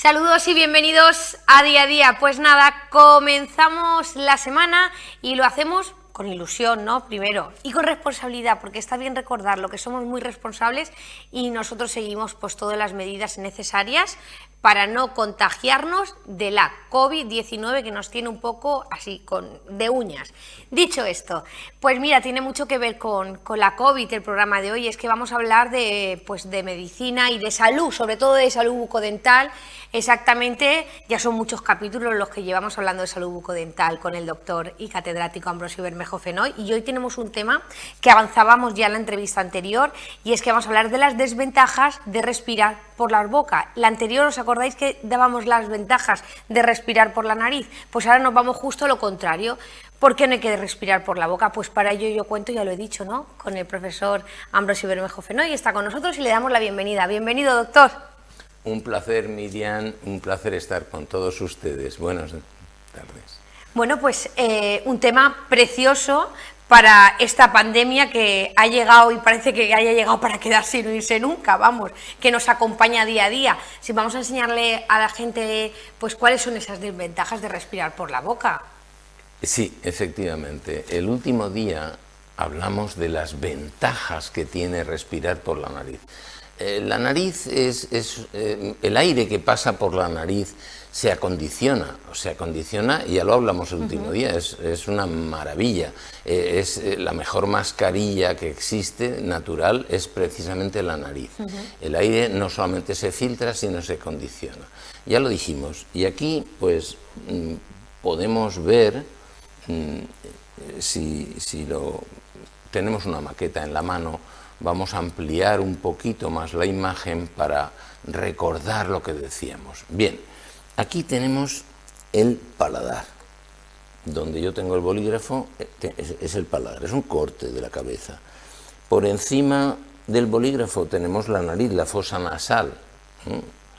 Saludos y bienvenidos a Día a Día. Pues nada, comenzamos la semana y lo hacemos con ilusión, ¿no? Primero, y con responsabilidad, porque está bien recordarlo, que somos muy responsables y nosotros seguimos pues todas las medidas necesarias para no contagiarnos de la COVID-19 que nos tiene un poco así, de uñas. Dicho esto, pues mira, tiene mucho que ver con la COVID el programa de hoy, es que vamos a hablar de medicina y de salud, sobre todo de salud bucodental. Exactamente, ya son muchos capítulos los que llevamos hablando de salud bucodental con el doctor y catedrático Ambrosio Bermejo Fenoy, y hoy tenemos un tema que avanzábamos ya en la entrevista anterior, y es que vamos a hablar de las desventajas de respirar por la boca. La anterior, ¿os acordáis que dábamos las ventajas de respirar por la nariz? Pues ahora nos vamos justo a lo contrario. ¿Por qué no hay que respirar por la boca? Pues para ello yo cuento, ya lo he dicho, ¿no?, con el profesor Ambrosio Bermejo Fenoy, está con nosotros y le damos la bienvenida. Bienvenido, doctor. Un placer, Miriam, un placer estar con todos ustedes. Buenas tardes. Bueno, pues un tema precioso para esta pandemia que ha llegado y parece que haya llegado para quedarse y no irse nunca, vamos, que nos acompaña día a día. Si vamos a enseñarle a la gente pues cuáles son esas desventajas de respirar por la boca. Sí, efectivamente. El último día hablamos de las ventajas que tiene respirar por la nariz. La nariz el aire que pasa por la nariz se acondiciona, y ya lo hablamos el último día, es una maravilla. Es la mejor mascarilla que existe, natural, es precisamente la nariz. El aire no solamente se filtra, sino se condiciona. Ya lo dijimos, y aquí pues podemos ver, si tenemos una maqueta en la mano, vamos a ampliar un poquito más la imagen para recordar lo que decíamos. Bien, aquí tenemos el paladar. Donde yo tengo el bolígrafo es el paladar, es un corte de la cabeza. Por encima del bolígrafo tenemos la nariz, la fosa nasal,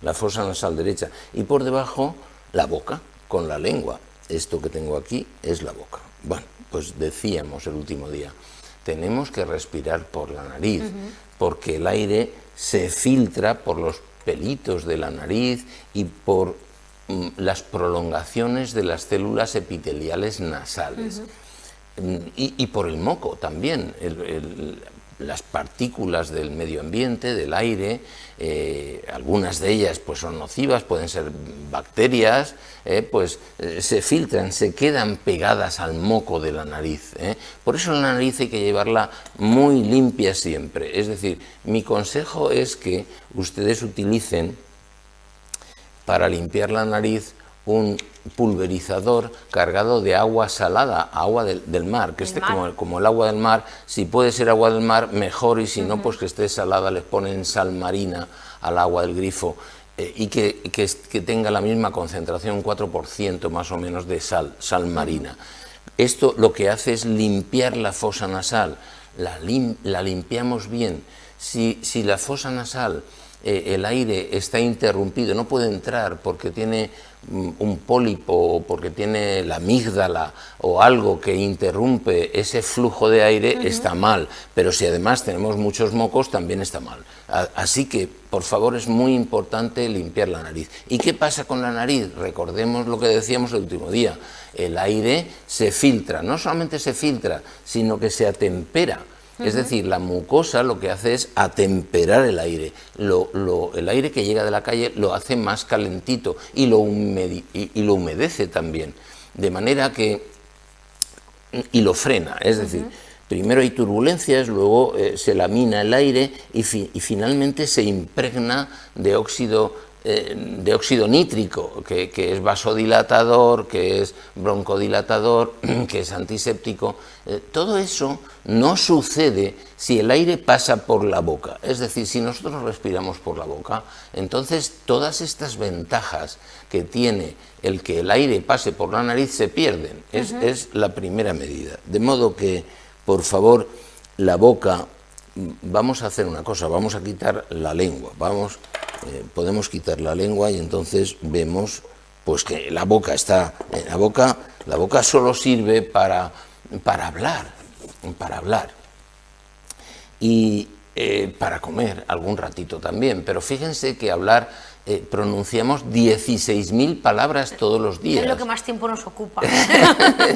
la fosa nasal derecha, y por debajo la boca con la lengua. Esto que tengo aquí es la boca. Bueno, pues decíamos el último día, tenemos que respirar por la nariz, porque el aire se filtra por los pelitos de la nariz y por las prolongaciones de las células epiteliales nasales. Y por el moco también, las partículas del medio ambiente, del aire, algunas de ellas pues son nocivas, pueden ser bacterias, se filtran, se quedan pegadas al moco de la nariz. Por eso la nariz hay que llevarla muy limpia siempre. Es decir, mi consejo es que ustedes utilicen para limpiar la nariz un pulverizador cargado de agua salada, agua del mar, que esté como el agua del mar. Si puede ser agua del mar, mejor, y si no, pues que esté salada, les ponen sal marina al agua del grifo, y que tenga la misma concentración, un 4% más o menos de sal marina. Esto lo que hace es limpiar la fosa nasal, la limpiamos bien. Si la fosa nasal, el aire está interrumpido, no puede entrar porque tiene un pólipo o porque tiene la amígdala o algo que interrumpe ese flujo de aire, está mal. Pero si además tenemos muchos mocos, también está mal. Así que, por favor, es muy importante limpiar la nariz. ¿Y qué pasa con la nariz? Recordemos lo que decíamos el último día. El aire se filtra, no solamente se filtra, sino que se atempera. Es decir, la mucosa lo que hace es atemperar el aire. El aire que llega de la calle lo hace más calentito y lo humedece también. De manera que... y lo frena. Es decir, primero hay turbulencias, luego se lamina el aire y finalmente se impregna de óxido nítrico, que es vasodilatador, que es broncodilatador, que es antiséptico. Todo eso no sucede si el aire pasa por la boca. Es decir, si nosotros respiramos por la boca, entonces todas estas ventajas que tiene el que el aire pase por la nariz se pierden. Es la primera medida. De modo que, por favor, la boca... Vamos a hacer una cosa, vamos a quitar la lengua, podemos quitar la lengua y entonces vemos pues que la boca está, la boca solo sirve para hablar, y para comer algún ratito también, pero fíjense que hablar pronunciamos 16.000 palabras todos los días. Es lo que más tiempo nos ocupa.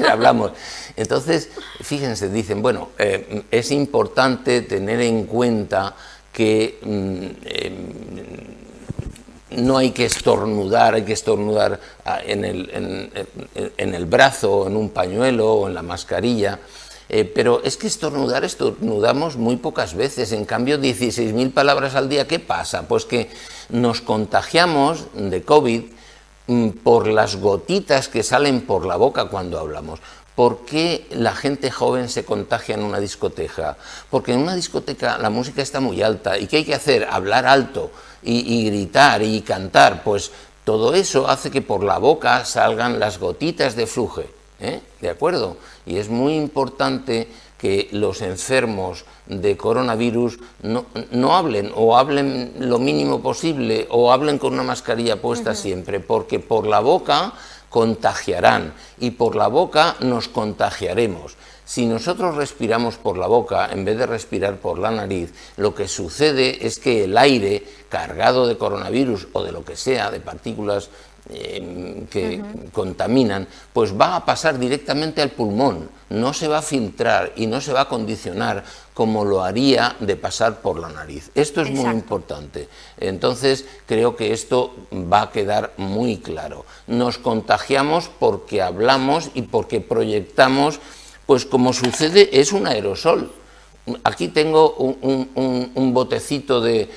Hablamos. Entonces, fíjense, dicen, bueno, es importante tener en cuenta que no hay que estornudar en el brazo, o en un pañuelo, o en la mascarilla. Pero es que estornudamos muy pocas veces, en cambio 16.000 palabras al día, ¿qué pasa? Pues que nos contagiamos de COVID por las gotitas que salen por la boca cuando hablamos. ¿Por qué la gente joven se contagia en una discoteca? Porque en una discoteca la música está muy alta, ¿y qué hay que hacer? Hablar alto y gritar y cantar, pues todo eso hace que por la boca salgan las gotitas de fluje. ¿De acuerdo? Y es muy importante que los enfermos de coronavirus no hablen, o hablen lo mínimo posible, o hablen con una mascarilla puesta siempre, porque por la boca contagiarán y por la boca nos contagiaremos. Si nosotros respiramos por la boca en vez de respirar por la nariz, lo que sucede es que el aire cargado de coronavirus o de lo que sea, de partículas que contaminan, pues va a pasar directamente al pulmón, no se va a filtrar y no se va a condicionar como lo haría de pasar por la nariz. Esto es muy importante. Entonces creo que esto va a quedar muy claro. Nos contagiamos porque hablamos y porque proyectamos, pues como sucede, es un aerosol. Aquí tengo un botecito de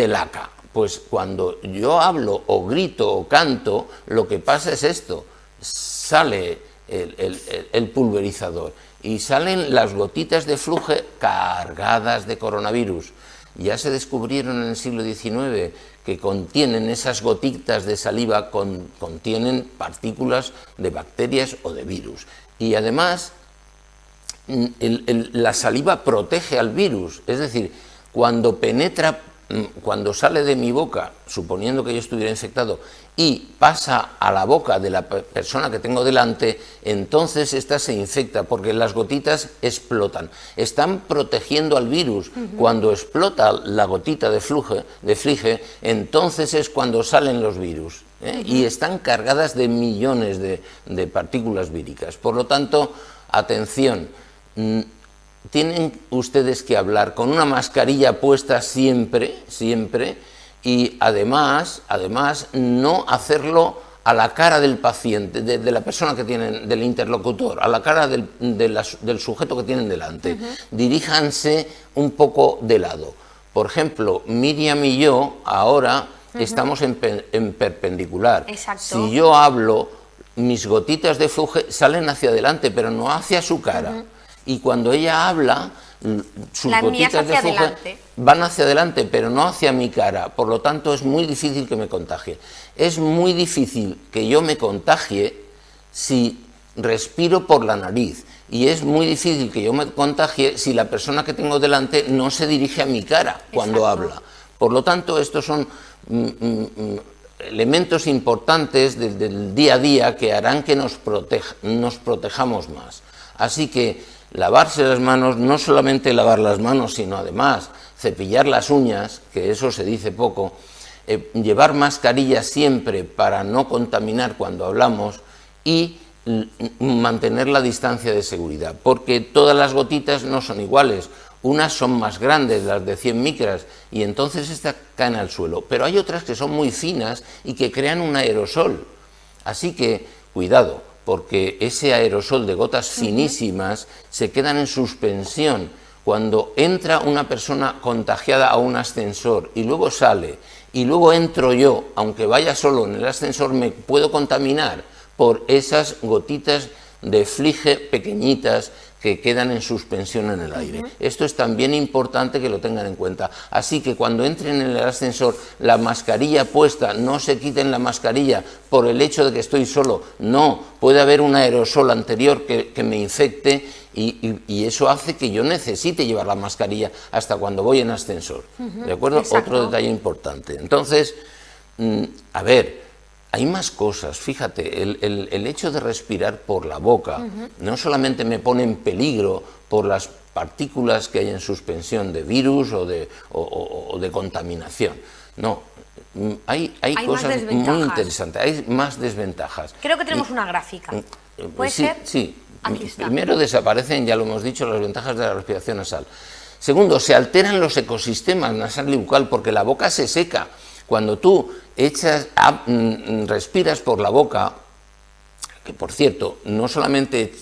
laca. Pues cuando yo hablo o grito o canto, lo que pasa es esto, sale el pulverizador y salen las gotitas de fluje cargadas de coronavirus. Ya se descubrieron en el siglo XIX que contienen esas gotitas de saliva, contienen partículas de bacterias o de virus. Y además, la saliva protege al virus, es decir, cuando sale de mi boca, suponiendo que yo estuviera infectado, y pasa a la boca de la persona que tengo delante, entonces esta se infecta, porque las gotitas explotan. Están protegiendo al virus. Cuando explota la gotita de flige, entonces es cuando salen los virus. Y están cargadas de millones de partículas víricas. Por lo tanto, atención, tienen ustedes que hablar con una mascarilla puesta siempre, y además no hacerlo a la cara del paciente, de la persona que tienen, del interlocutor, a la cara del sujeto que tienen delante. Diríjanse un poco de lado. Por ejemplo, Miriam y yo ahora estamos en perpendicular. Exacto. Si yo hablo, mis gotitas de flujo salen hacia adelante, pero no hacia su cara. Y cuando ella habla, sus gotitas de flujo van hacia adelante, pero no hacia mi cara. Por lo tanto, es muy difícil que me contagie. Es muy difícil que yo me contagie si respiro por la nariz. Y es muy difícil que yo me contagie si la persona que tengo delante no se dirige a mi cara cuando habla. Por lo tanto, estos son elementos importantes del día a día que harán que nos protejamos más. Así que lavarse las manos, no solamente lavar las manos, sino además cepillar las uñas, que eso se dice poco, llevar mascarilla siempre para no contaminar cuando hablamos y mantener la distancia de seguridad, porque todas las gotitas no son iguales. Unas son más grandes, las de 100 micras, y entonces estas caen al suelo, pero hay otras que son muy finas y que crean un aerosol. Así que cuidado, porque ese aerosol de gotas finísimas se quedan en suspensión. Cuando entra una persona contagiada a un ascensor y luego sale, y luego entro yo, aunque vaya solo en el ascensor, me puedo contaminar por esas gotitas de flige pequeñitas que quedan en suspensión en el aire. Esto es también importante que lo tengan en cuenta. Así que cuando entren en el ascensor, la mascarilla puesta, no se quiten la mascarilla por el hecho de que estoy solo. No, puede haber un aerosol anterior que me infecte y eso hace que yo necesite llevar la mascarilla hasta cuando voy en ascensor. ¿De acuerdo? Exacto. Otro detalle importante. Entonces, a ver, hay más cosas. Fíjate, el hecho de respirar por la boca no solamente me pone en peligro por las partículas que hay en suspensión de virus o de contaminación. No, hay más cosas muy desventajas. interesantes, hay más desventajas. Creo que tenemos una gráfica. ¿Puede Sí, ser? sí. Aquí está. Primero desaparecen, ya lo hemos dicho, las ventajas de la respiración nasal. Segundo, se alteran los ecosistemas nasal y bucal porque la boca se seca. Cuando tú respiras por la boca, que por cierto, no solamente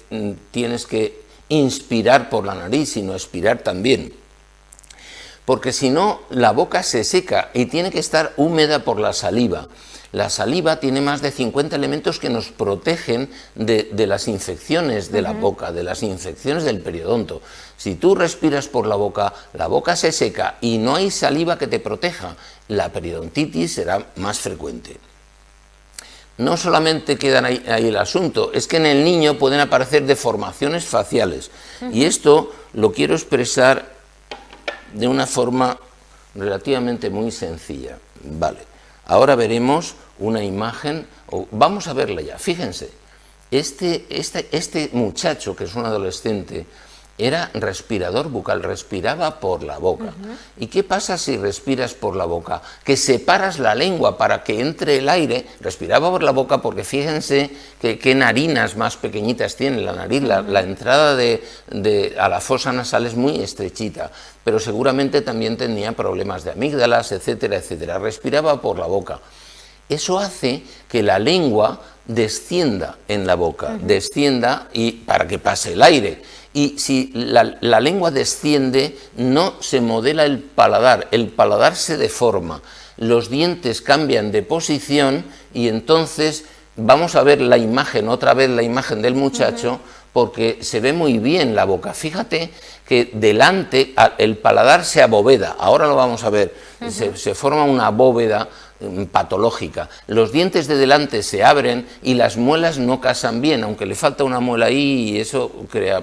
tienes que inspirar por la nariz, sino expirar también, porque si no, la boca se seca y tiene que estar húmeda por la saliva. La saliva tiene más de 50 elementos que nos protegen de las infecciones de la boca, de las infecciones del periodonto. Si tú respiras por la boca se seca y no hay saliva que te proteja, la periodontitis será más frecuente. No solamente queda ahí el asunto, es que en el niño pueden aparecer deformaciones faciales. Y esto lo quiero expresar de una forma relativamente muy sencilla. Vale, ahora veremos una imagen, vamos a verla ya. Fíjense, este muchacho, que es un adolescente, era respirador bucal, respiraba por la boca. ¿Y qué pasa si respiras por la boca? Que separas la lengua para que entre el aire. Respiraba por la boca porque fíjense qué narinas más pequeñitas tiene la nariz. La entrada a la fosa nasal es muy estrechita, pero seguramente también tenía problemas de amígdalas, etcétera, etcétera. Respiraba por la boca. Eso hace que la lengua descienda en la boca, descienda y para que pase el aire. Y si la lengua desciende, no se modela el paladar se deforma, los dientes cambian de posición y entonces vamos a ver la imagen, otra vez la imagen del muchacho, porque se ve muy bien la boca. Fíjate que delante el paladar se aboveda, ahora lo vamos a ver, se forma una bóveda patológica. Los dientes de delante se abren y las muelas no casan bien, aunque le falta una muela ahí y eso crea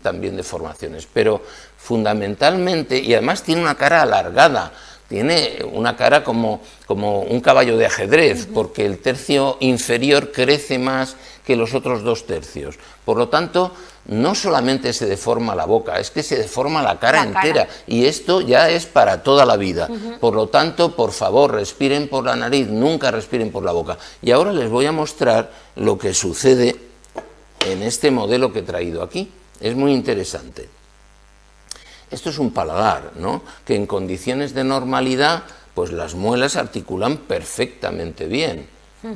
también deformaciones. Pero fundamentalmente, y además tiene una cara alargada, tiene una cara como un caballo de ajedrez, porque el tercio inferior crece más que los otros 2 tercios. Por lo tanto, no solamente se deforma la boca, es que se deforma la cara entera, y esto ya es para toda la vida. Por lo tanto, por favor, respiren por la nariz, nunca respiren por la boca. Y ahora les voy a mostrar lo que sucede en este modelo que he traído aquí. Es muy interesante. Esto es un paladar, ¿no?, que en condiciones de normalidad, pues las muelas articulan perfectamente bien.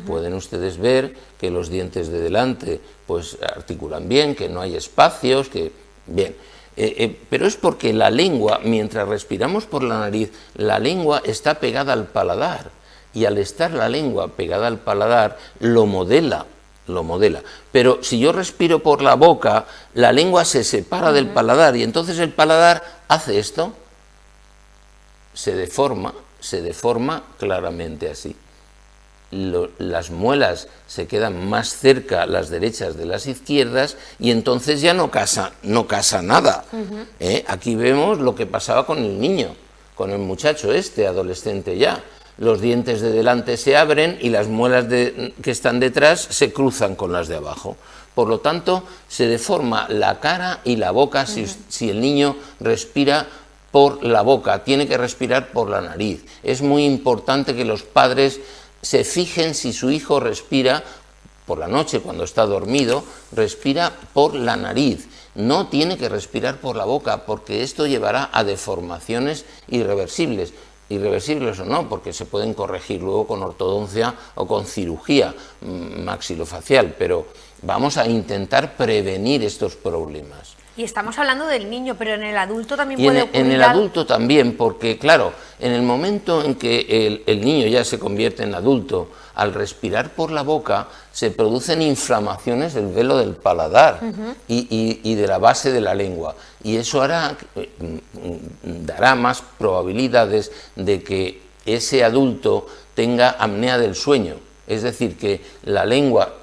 Pueden ustedes ver que los dientes de delante pues articulan bien, que no hay espacios, que bien. Pero es porque la lengua, mientras respiramos por la nariz, la lengua está pegada al paladar. Y al estar la lengua pegada al paladar, lo modela. Pero si yo respiro por la boca, la lengua se separa del paladar y entonces el paladar hace esto, se deforma claramente así. Las muelas se quedan más cerca las derechas de las izquierdas y entonces ya no casa nada. Aquí vemos lo que pasaba con el niño, con el muchacho adolescente ya. Los dientes de delante se abren y las muelas que están detrás se cruzan con las de abajo. Por lo tanto, se deforma la cara y la boca si el niño respira por la boca, tiene que respirar por la nariz. Es muy importante que los padres se fijen si su hijo respira por la noche cuando está dormido, respira por la nariz. No tiene que respirar por la boca porque esto llevará a deformaciones irreversibles. Irreversibles o no, porque se pueden corregir luego con ortodoncia o con cirugía maxilofacial, pero vamos a intentar prevenir estos problemas. Y estamos hablando del niño, pero en el adulto también puede ocurrir. En el adulto también, porque claro, en el momento en que el niño ya se convierte en adulto, al respirar por la boca se producen inflamaciones del velo del paladar y de la base de la lengua. Y eso dará más probabilidades de que ese adulto tenga apnea del sueño. Es decir, que la lengua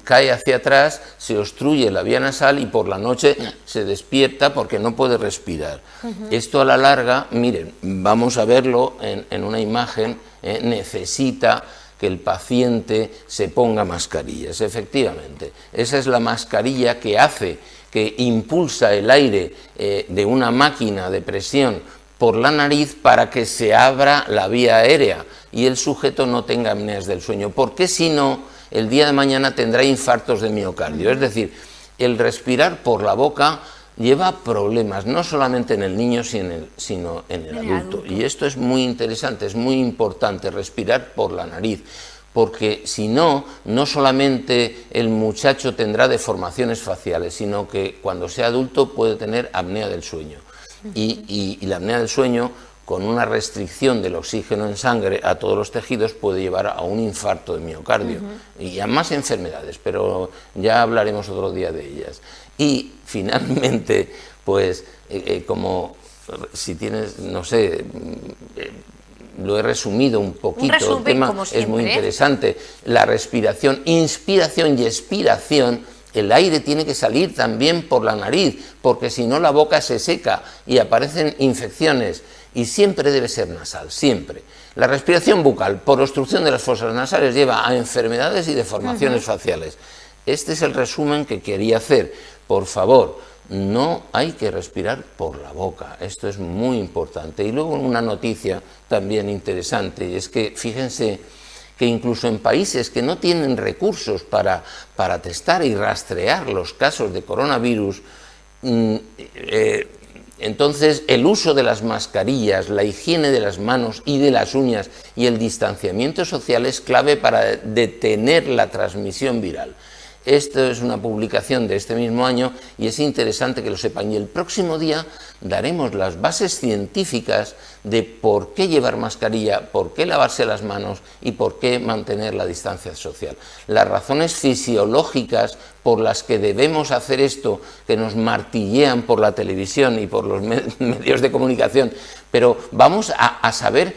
cae hacia atrás, se obstruye la vía nasal y por la noche se despierta porque no puede respirar. Esto a la larga, miren, vamos a verlo en una imagen, necesita que el paciente se ponga mascarillas, efectivamente. Esa es la mascarilla que impulsa el aire de una máquina de presión por la nariz para que se abra la vía aérea y el sujeto no tenga apneas del sueño, porque si no, el día de mañana tendrá infartos de miocardio. Es decir, el respirar por la boca lleva problemas, no solamente en el niño, sino en el adulto. Y esto es muy interesante, es muy importante, respirar por la nariz, porque si no, no solamente el muchacho tendrá deformaciones faciales, sino que cuando sea adulto puede tener apnea del sueño. Y la apnea del sueño, con una restricción del oxígeno en sangre a todos los tejidos, puede llevar a un infarto de miocardio y a más enfermedades, pero ya hablaremos otro día de ellas. Y finalmente, pues, como si tienes, no sé, lo he resumido un poquito, el tema es muy interesante, la respiración, inspiración y expiración. El aire tiene que salir también por la nariz, porque si no la boca se seca y aparecen infecciones, y siempre debe ser nasal, siempre. La respiración bucal por obstrucción de las fosas nasales lleva a enfermedades y deformaciones faciales. Este es el resumen que quería hacer. Por favor, no hay que respirar por la boca, esto es muy importante. Y luego una noticia también interesante, y es que fíjense que incluso en países que no tienen recursos para testar y rastrear los casos de coronavirus, entonces el uso de las mascarillas, la higiene de las manos y de las uñas y el distanciamiento social es clave para detener la transmisión viral. Esto es una publicación de este mismo año y es interesante que lo sepan. Y el próximo día daremos las bases científicas de por qué llevar mascarilla, por qué lavarse las manos y por qué mantener la distancia social. Las razones fisiológicas por las que debemos hacer esto, que nos martillean por la televisión y por los medios de comunicación, pero vamos a saber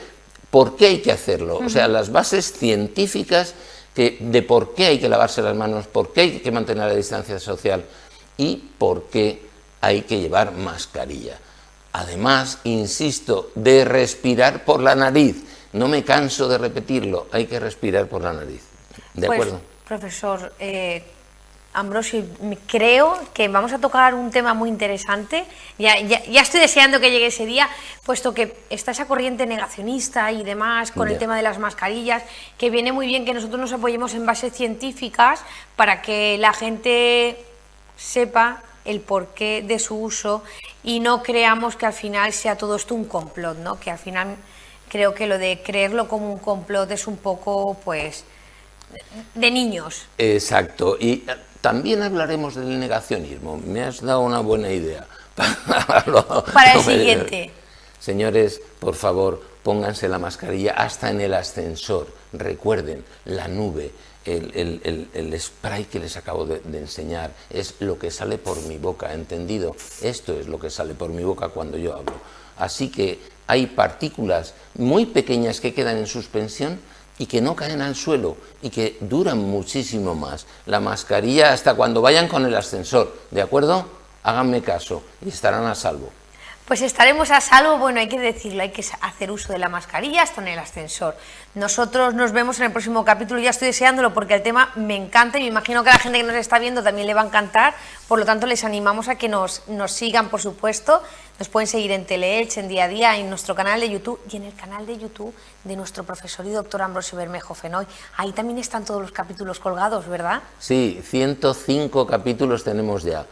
por qué hay que hacerlo. O sea, las bases científicas de por qué hay que lavarse las manos, por qué hay que mantener la distancia social y por qué hay que llevar mascarilla. Además, insisto, de respirar por la nariz. No me canso de repetirlo, hay que respirar por la nariz. ¿De acuerdo? Profesor Ambrosio, creo que vamos a tocar un tema muy interesante. Ya estoy deseando que llegue ese día, puesto que está esa corriente negacionista y demás con el tema de las mascarillas, que viene muy bien que nosotros nos apoyemos en bases científicas para que la gente sepa el porqué de su uso y no creamos que al final sea todo esto un complot, ¿no? Que al final creo que lo de creerlo como un complot es un poco, pues, de niños. Exacto. Y también hablaremos del negacionismo. Me has dado una buena idea. Para el siguiente. Señores, por favor, pónganse la mascarilla hasta en el ascensor. Recuerden, la nube, el spray que les acabo de enseñar es lo que sale por mi boca, ¿entendido? Esto es lo que sale por mi boca cuando yo hablo. Así que hay partículas muy pequeñas que quedan en suspensión y que no caen al suelo y que duran muchísimo más. La mascarilla hasta cuando vayan con el ascensor, ¿de acuerdo? Háganme caso y estarán a salvo. Pues estaremos a salvo, bueno, hay que decirlo, hay que hacer uso de la mascarilla hasta en el ascensor. Nosotros nos vemos en el próximo capítulo, ya estoy deseándolo porque el tema me encanta y me imagino que a la gente que nos está viendo también le va a encantar, por lo tanto les animamos a que nos sigan, por supuesto. Nos pueden seguir en Teleelch, en Día a Día, en nuestro canal de YouTube y en el canal de YouTube de nuestro profesor y doctor Ambrosio Bermejo Fenoy. Ahí también están todos los capítulos colgados, ¿verdad? Sí, 105 capítulos tenemos ya.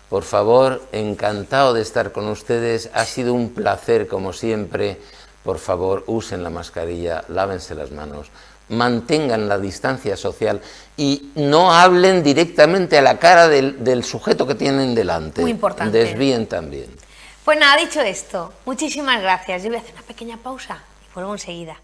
Por favor, encantado de estar con ustedes, ha sido un placer como siempre. Por favor, usen la mascarilla, lávense las manos, mantengan la distancia social y no hablen directamente a la cara del sujeto que tienen delante. Muy importante. Desvíen también. Pues nada, dicho esto, muchísimas gracias. Yo voy a hacer una pequeña pausa y vuelvo enseguida.